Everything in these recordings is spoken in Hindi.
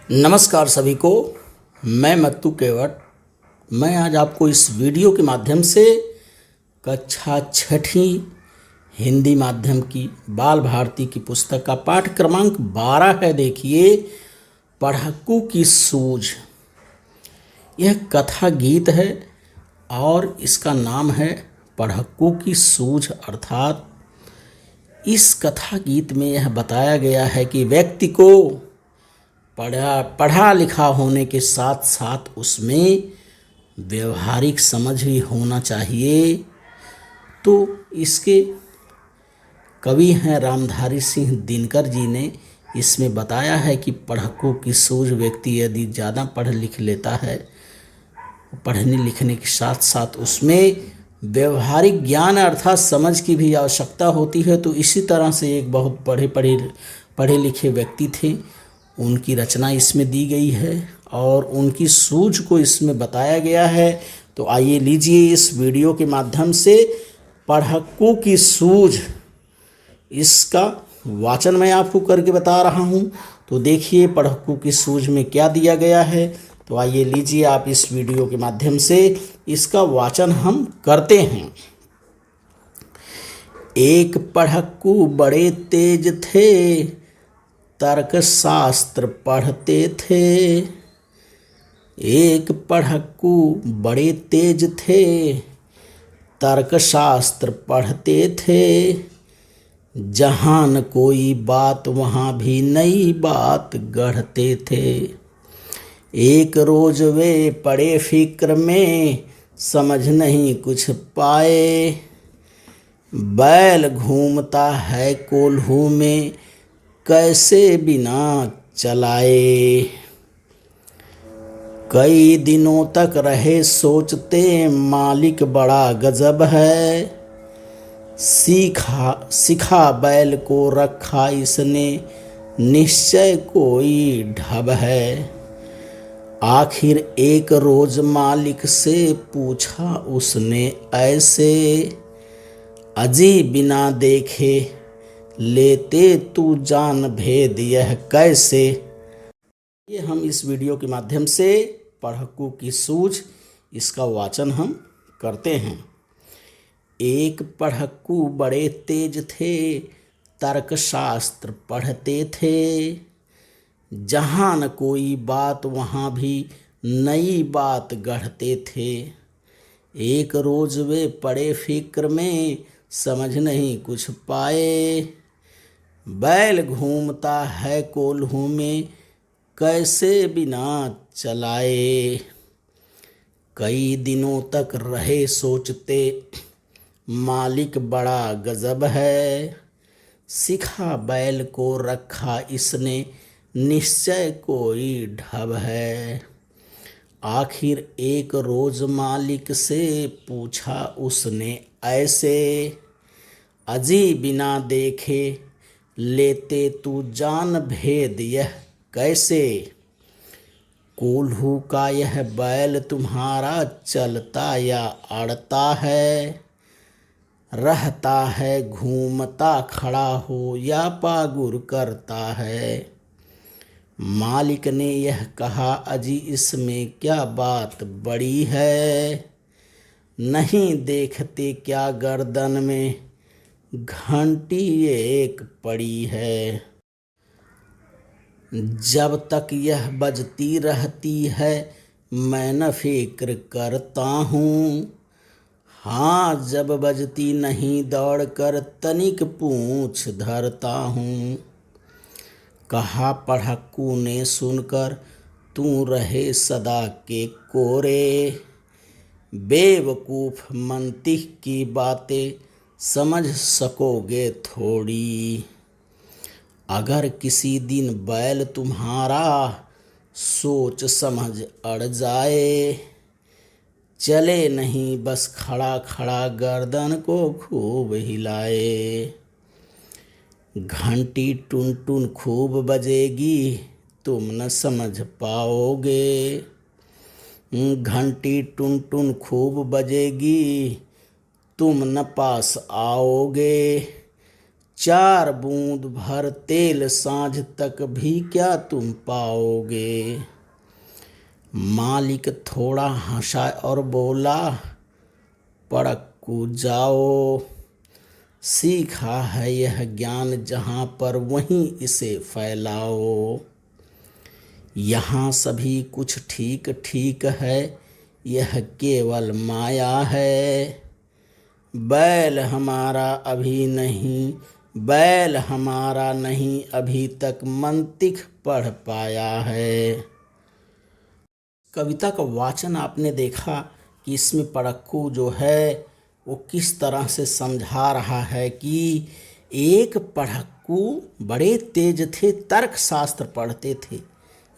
नमस्कार सभी को। मैं मत्तू केवट। मैं आज आपको इस वीडियो के माध्यम से कक्षा छठी हिंदी माध्यम की बाल भारती की पुस्तक का पाठ क्रमांक 12 है। देखिए, पढ़क्कू की सूझ। यह कथा गीत है और इसका नाम है पढ़क्कू की सूझ। अर्थात इस कथा गीत में यह बताया गया है कि व्यक्ति को पढ़ा लिखा होने के साथ साथ उसमें व्यवहारिक समझ भी होना चाहिए। तो इसके कवि हैं रामधारी सिंह दिनकर जी ने इसमें बताया है कि पढ़क्कू की सूझ व्यक्ति यदि ज़्यादा पढ़ लिख लेता है, पढ़ने लिखने के साथ साथ उसमें व्यवहारिक ज्ञान अर्थात समझ की भी आवश्यकता होती है। तो इसी तरह से एक बहुत पढ़े लिखे व्यक्ति थे, उनकी रचना इसमें दी गई है और उनकी सूझ को इसमें बताया गया है। तो आइए लीजिए इस वीडियो के माध्यम से पढ़क्कू की सूझ, इसका वाचन मैं आपको करके बता रहा हूँ। तो देखिए पढ़क्कू की सूझ में क्या दिया गया है। तो आइए लीजिए आप इस वीडियो के माध्यम से इसका वाचन हम करते हैं। एक पढ़क्कू बड़े तेज थे, तर्कशास्त्र पढ़ते थे। एक पढ़क्कू बड़े तेज थे, तर्कशास्त्र पढ़ते थे। जहाँ न कोई बात वहाँ भी नई बात गढ़ते थे। एक रोज वे पड़े फिक्र में, समझ नहीं कुछ पाए। बैल घूमता है कोल्हू में, कैसे बिना चलाए। कई दिनों तक रहे सोचते, मालिक बड़ा गजब है। सिखा बैल को रखा इसने, निश्चय कोई ढब है। आखिर एक रोज मालिक से पूछा उसने ऐसे, अजी बिना देखे लेते तू जान भेद यह कैसे। ये हम इस वीडियो के माध्यम से पढ़क्कू की सूझ, इसका वाचन हम करते हैं। एक पढ़क्कू बड़े तेज थे, तर्कशास्त्र पढ़ते थे। जहाँ न कोई बात वहाँ भी नई बात गढ़ते थे। एक रोज वे पड़े फिक्र में, समझ नहीं कुछ पाए। बैल घूमता है कोल्हू में, कैसे बिना चलाए। कई दिनों तक रहे सोचते, मालिक बड़ा गजब है। सिखा बैल को रखा इसने, निश्चय कोई ढब है। आखिर एक रोज मालिक से पूछा उसने ऐसे, अजी बिना देखे लेते तू जान भेद यह कैसे। कोल्हू का यह बैल तुम्हारा चलता या अड़ता है। रहता है घूमता खड़ा हो या पागुर करता है। मालिक ने यह कहा, अजी इसमें क्या बात बड़ी है। नहीं देखते क्या गर्दन में घंटी एक पड़ी है। जब तक यह बजती रहती है, मैं न फिक्र करता हूँ। हाँ जब बजती नहीं दौड़ कर तनिक पूँछ धरता हूँ। कहा पढ़क्कू ने सुनकर, तू रहे सदा के कोरे। बेवकूफ मंतिह की बातें समझ सकोगे थोड़ी। अगर किसी दिन बैल तुम्हारा सोच समझ अड़ जाए। चले नहीं बस खड़ा खड़ा गर्दन को खूब हिलाए। घंटी टुन टुन खूब बजेगी, तुम न समझ पाओगे। घंटी टुन टुन खूब बजेगी, तुम न पास आओगे। 4 बूंद भर तेल साँझ तक भी क्या तुम पाओगे। मालिक थोड़ा हंसा और बोला, पड़क्कू जाओ, सीखा है यह ज्ञान जहाँ पर वहीं इसे फैलाओ। यहाँ सभी कुछ ठीक ठीक है, यह केवल माया है। बैल हमारा नहीं अभी तक मंतिक पढ़ पाया है। कविता का वाचन आपने देखा कि इसमें पड़क्कू जो है वो किस तरह से समझा रहा है कि एक पढ़क्कू बड़े तेज थे, तर्कशास्त्र पढ़ते थे,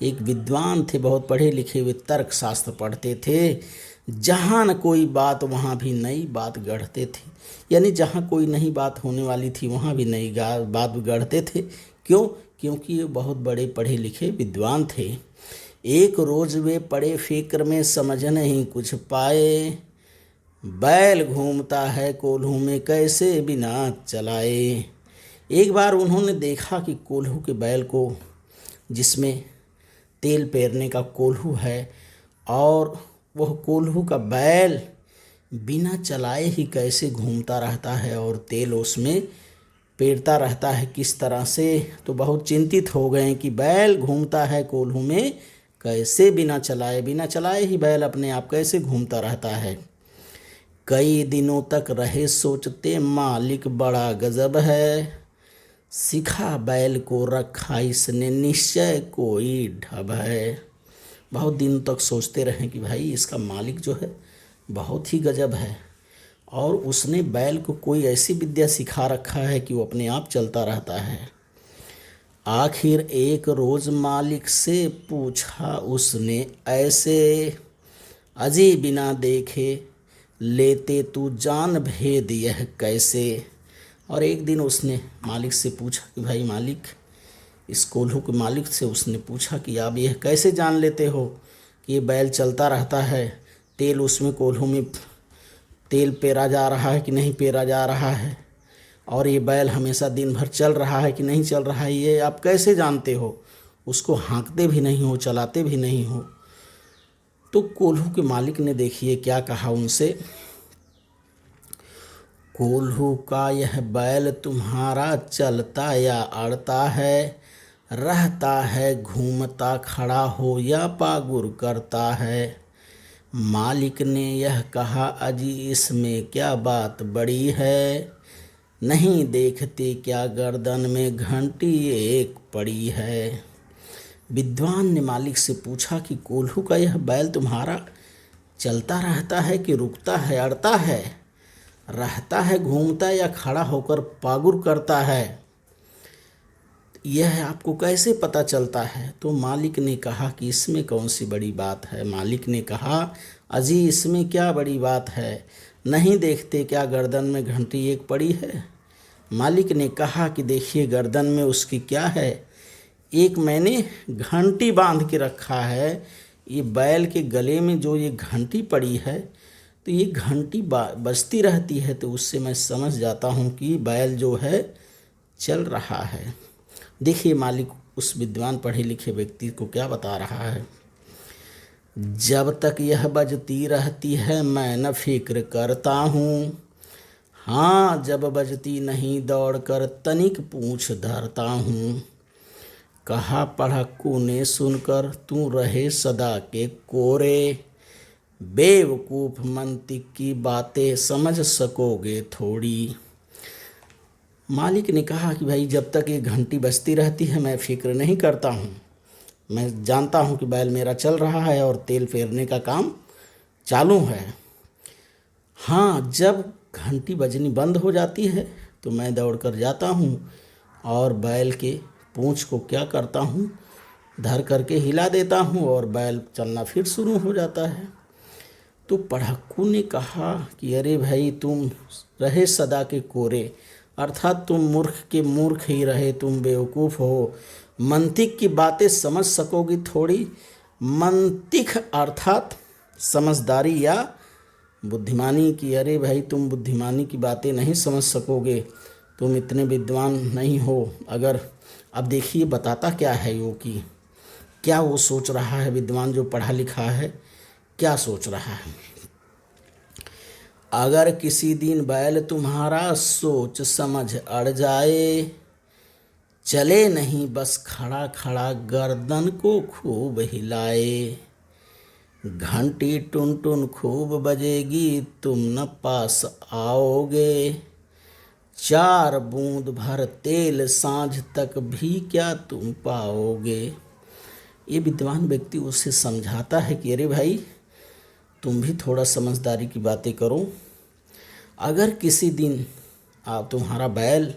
एक विद्वान थे, बहुत पढ़े लिखे हुए तर्कशास्त्र पढ़ते थे। जहाँ न कोई बात वहाँ भी नई बात गढ़ते थे, यानी जहाँ कोई नई बात होने वाली थी वहाँ भी नई बात गढ़ते थे। क्यों? क्योंकि ये बहुत बड़े पढ़े लिखे विद्वान थे। एक रोज वे पड़े फिक्र में, समझ नहीं कुछ पाए। बैल घूमता है कोल्हू में, कैसे बिना चलाए। एक बार उन्होंने देखा कि कोल्हू के बैल को, जिसमें तेल पेरने का कोल्हू है, और वह कोल्हू का बैल बिना चलाए ही कैसे घूमता रहता है और तेल उसमें पेरता रहता है, किस तरह से। तो बहुत चिंतित हो गए कि बैल घूमता है कोल्हू में, कैसे बिना चलाए ही बैल अपने आप कैसे घूमता रहता है। कई दिनों तक रहे सोचते, मालिक बड़ा गजब है। सिखा बैल को रखा इसने, निश्चय कोई ढब है। बहुत दिनों तक सोचते रहे कि भाई इसका मालिक जो है बहुत ही गजब है, और उसने बैल को कोई ऐसी विद्या सिखा रखा है कि वो अपने आप चलता रहता है। आखिर एक रोज मालिक से पूछा उसने ऐसे, अजी बिना देखे लेते तू जान भेद यह कैसे। और एक दिन उसने मालिक से पूछा कि भाई मालिक, इस कोल्हू के मालिक से उसने पूछा कि आप यह कैसे जान लेते हो कि ये बैल चलता रहता है, तेल उसमें कोल्हू में तेल पेरा जा रहा है कि नहीं पेरा जा रहा है, और ये बैल हमेशा दिन भर चल रहा है कि नहीं चल रहा है, ये आप कैसे जानते हो। उसको हाँकते भी नहीं हो, चलाते भी नहीं हो। तो कोल्हू के मालिक ने देखिए क्या कहा उनसे, कोल्हू का यह बैल तुम्हारा चलता या अड़ता है, रहता है घूमता खड़ा हो या पागुर करता है। मालिक ने यह कहा, अजी इसमें क्या बात बड़ी है, नहीं देखते क्या गर्दन में घंटी एक पड़ी है। विद्वान ने मालिक से पूछा कि कोल्हू का यह बैल तुम्हारा चलता रहता है कि रुकता है, अड़ता है, रहता है घूमता या खड़ा होकर पागुर करता है, यह आपको कैसे पता चलता है। तो मालिक ने कहा कि इसमें कौन सी बड़ी बात है। मालिक ने कहा, अजी इसमें क्या बड़ी बात है, नहीं देखते क्या गर्दन में घंटी एक पड़ी है। मालिक ने कहा कि देखिए गर्दन में उसकी क्या है, एक मैंने घंटी बांध के रखा है। ये बैल के गले में जो ये घंटी पड़ी है, तो ये घंटी बजती रहती है, तो उससे मैं समझ जाता हूँ कि बैल जो है चल रहा है। देखिए मालिक उस विद्वान पढ़े लिखे व्यक्ति को क्या बता रहा है, जब तक यह बजती रहती है मैं न फिक्र करता हूँ, हाँ जब बजती नहीं दौड़ कर तनिक पूंछ धरता हूँ। कहा पढ़क्कू ने सुनकर, तू रहे सदा के कोरे, बेवकूफ मंतिक की बातें समझ सकोगे थोड़ी। मालिक ने कहा कि भाई जब तक ये घंटी बजती रहती है मैं फिक्र नहीं करता हूँ, मैं जानता हूँ कि बैल मेरा चल रहा है और तेल फेरने का काम चालू है। हाँ जब घंटी बजनी बंद हो जाती है तो मैं दौड़ कर जाता हूँ और बैल के पूंछ को क्या करता हूँ, धर करके हिला देता हूँ और बैल चलना फिर शुरू हो जाता है। तो पढ़क्कू ने कहा कि अरे भाई तुम रहे सदा के कोरे, अर्थात तुम मूर्ख के मूर्ख ही रहे, तुम बेवकूफ़ हो, मंतिक की बातें समझ सकोगी थोड़ी। मंतिक अर्थात समझदारी या बुद्धिमानी की, अरे भाई तुम बुद्धिमानी की बातें नहीं समझ सकोगे, तुम इतने विद्वान नहीं हो। अगर अब देखिए बताता क्या है वो कि क्या वो सोच रहा है, विद्वान जो पढ़ा लिखा है क्या सोच रहा है। अगर किसी दिन बैल तुम्हारा सोच समझ अड़ जाए, चले नहीं बस खड़ा खड़ा गर्दन को खूब हिलाए, घंटी टुन टुन खूब बजेगी तुम न पास आओगे, 4 बूंद भर तेल सांझ तक भी क्या तुम पाओगे। ये विद्वान व्यक्ति उसे समझाता है कि अरे भाई तुम भी थोड़ा समझदारी की बातें करो। अगर किसी दिन आप तुम्हारा बैल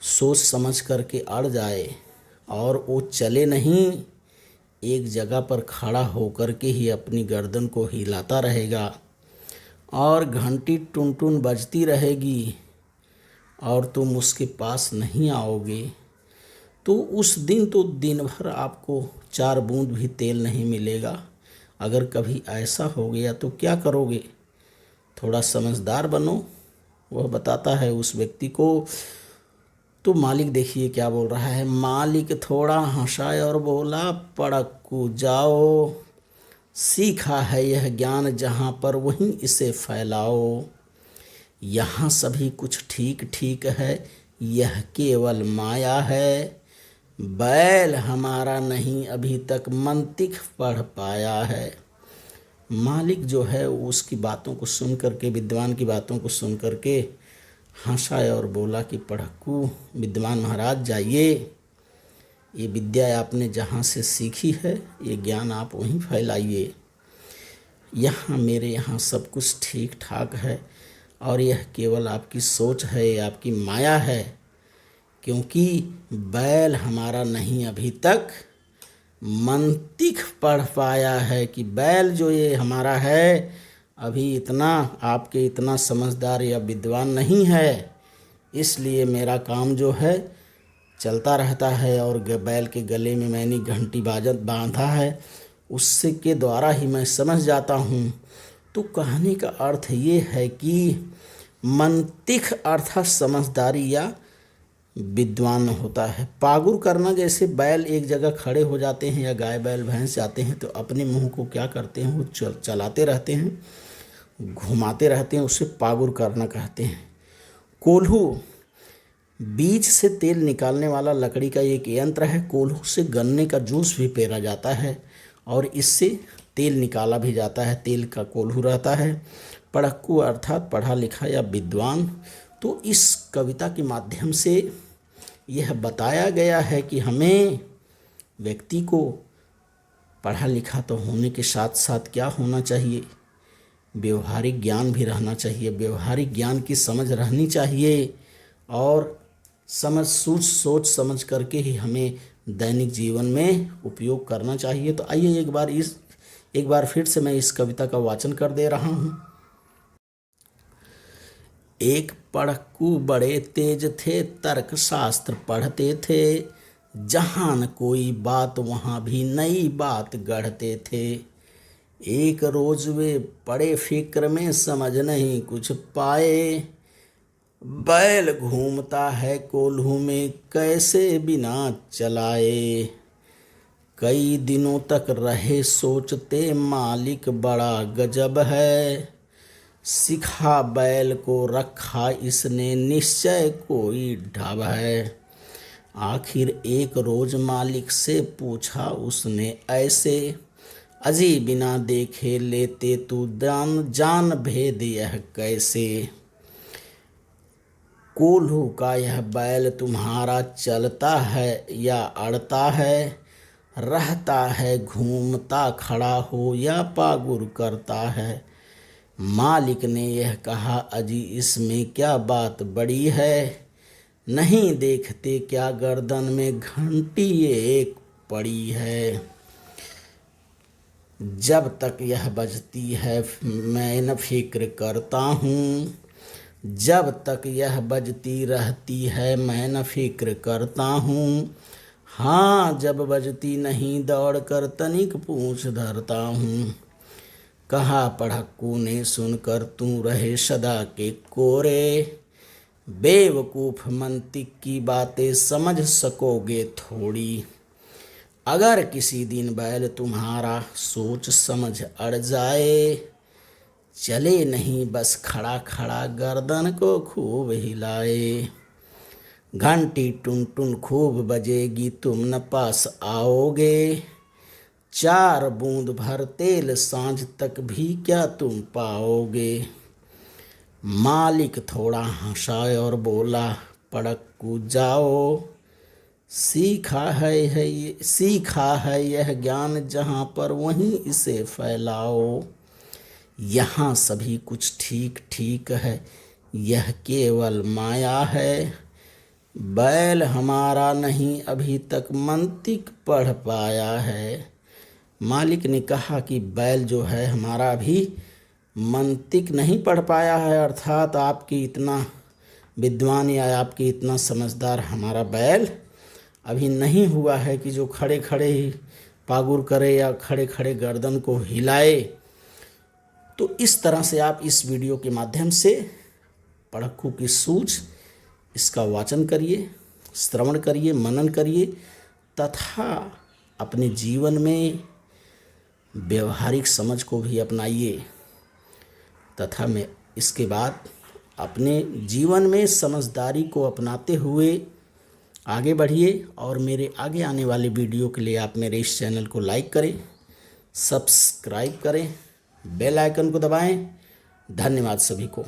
सोच समझ करके अड़ जाए और वो चले नहीं, एक जगह पर खड़ा होकर के ही अपनी गर्दन को हिलाता रहेगा और घंटी टुन टुन बजती रहेगी और तुम उसके पास नहीं आओगे, तो उस दिन तो दिन भर आपको 4 बूंद भी तेल नहीं मिलेगा। अगर कभी ऐसा हो गया तो क्या करोगे, थोड़ा समझदार बनो। वह बताता है उस व्यक्ति को। तो मालिक देखिए क्या बोल रहा है। मालिक थोड़ा हंसा और बोला, पड़क्कू जाओ, सीखा है यह ज्ञान जहाँ पर वहीं इसे फैलाओ, यहाँ सभी कुछ ठीक ठीक है, यह केवल माया है, बैल हमारा नहीं अभी तक मंतिक पढ़ पाया है। मालिक जो है उसकी बातों को सुन करके, विद्वान की बातों को सुन करके हंसा और बोला कि पढ़क्कू विद्वान महाराज जाइए, ये विद्या आपने जहाँ से सीखी है ये ज्ञान आप वहीं फैलाइए, यहाँ मेरे यहाँ सब कुछ ठीक ठाक है और यह केवल आपकी सोच है, आपकी माया है, क्योंकि बैल हमारा नहीं अभी तक मंतिक पढ़ पाया है, कि बैल जो ये हमारा है अभी इतना आपके इतना समझदार या विद्वान नहीं है, इसलिए मेरा काम जो है चलता रहता है और बैल के गले में मैंने घंटी बांधा है, उससे के द्वारा ही मैं समझ जाता हूँ। तो कहने का अर्थ ये है कि मंतिक अर्थात समझदारी या विद्वान होता है। पागुर करना, जैसे बैल एक जगह खड़े हो जाते हैं या गाय बैल भैंस जाते हैं तो अपने मुंह को क्या करते हैं, वो चलाते रहते हैं, घुमाते रहते हैं, उसे पागुर करना कहते हैं। कोल्हू बीज से तेल निकालने वाला लकड़ी का एक यंत्र है। कोल्हू से गन्ने का जूस भी पेरा जाता है और इससे तेल निकाला भी जाता है, तेल का कोल्हू रहता है। पढ़क्कू अर्थात पढ़ा लिखा या विद्वान। तो इस कविता के माध्यम से यह बताया गया है कि हमें व्यक्ति को पढ़ा लिखा तो होने के साथ साथ क्या होना चाहिए, व्यवहारिक ज्ञान भी रहना चाहिए, व्यवहारिक ज्ञान की समझ रहनी चाहिए और सोच समझ करके ही हमें दैनिक जीवन में उपयोग करना चाहिए। तो आइए एक बार फिर से मैं इस कविता का वाचन कर दे रहा हूँ। एक पढ़क्कू बड़े तेज थे, तर्क शास्त्र पढ़ते थे, जहाँ न कोई बात वहाँ भी नई बात गढ़ते थे। एक रोज वे पड़े फिक्र में, समझ नहीं कुछ पाए, बैल घूमता है कोल्हू में कैसे बिना चलाए। कई दिनों तक रहे सोचते, मालिक बड़ा गजब है, सिखा बैल को रखा इसने निश्चय कोई ढब है। आखिर एक रोज मालिक से पूछा उसने ऐसे, अजी बिना देखे लेते तू जान भेद यह कैसे। कोल्हू का यह बैल तुम्हारा चलता है या अड़ता है, रहता है घूमता खड़ा हो या पागुर करता है। मालिक ने यह कहा, अजी इसमें क्या बात बड़ी है, नहीं देखते क्या गर्दन में घंटी एक पड़ी है। जब तक यह बजती है मैं न फिक्र करता हूँ, जब तक यह बजती रहती है मैं न फिक्र करता हूँ, हाँ जब बजती नहीं दौड़ कर तनिक पूछ धरता हूँ। कहा पढ़क्कू ने सुनकर, तू रहे सदा के कोरे, बेवकूफ मंतिक की बातें समझ सकोगे थोड़ी। अगर किसी दिन बैल तुम्हारा सोच समझ अड़ जाए, चले नहीं बस खड़ा खड़ा गर्दन को खूब हिलाए। घंटी टुन टुन खूब बजेगी तुम न पास आओगे, 4 बूंद भर तेल सांझ तक भी क्या तुम पाओगे। मालिक थोड़ा हंसा और बोला, पड़क जाओ, सीखा है यह ज्ञान जहाँ पर वहीं इसे फैलाओ। यहाँ सभी कुछ ठीक ठीक है, यह केवल माया है। बैल हमारा नहीं अभी तक मंतिक पढ़ पाया है। मालिक ने कहा कि बैल जो है हमारा अभी मंतिक नहीं पढ़ पाया है, अर्थात आपकी इतना विद्वान या आपकी इतना समझदार हमारा बैल अभी नहीं हुआ है कि जो खड़े खड़े ही पागुर करे या खड़े खड़े गर्दन को हिलाए। तो इस तरह से आप इस वीडियो के माध्यम से पढ़क्कू की सूझ इसका वाचन करिए, श्रवण करिए, मनन करिए तथा अपने जीवन में व्यवहारिक समझ को भी अपनाइए तथा मैं इसके बाद अपने जीवन में समझदारी को अपनाते हुए आगे बढ़िए। और मेरे आगे आने वाले वीडियो के लिए आप मेरे इस चैनल को लाइक करें, सब्सक्राइब करें, बेल आइकन को दबाएं। धन्यवाद सभी को।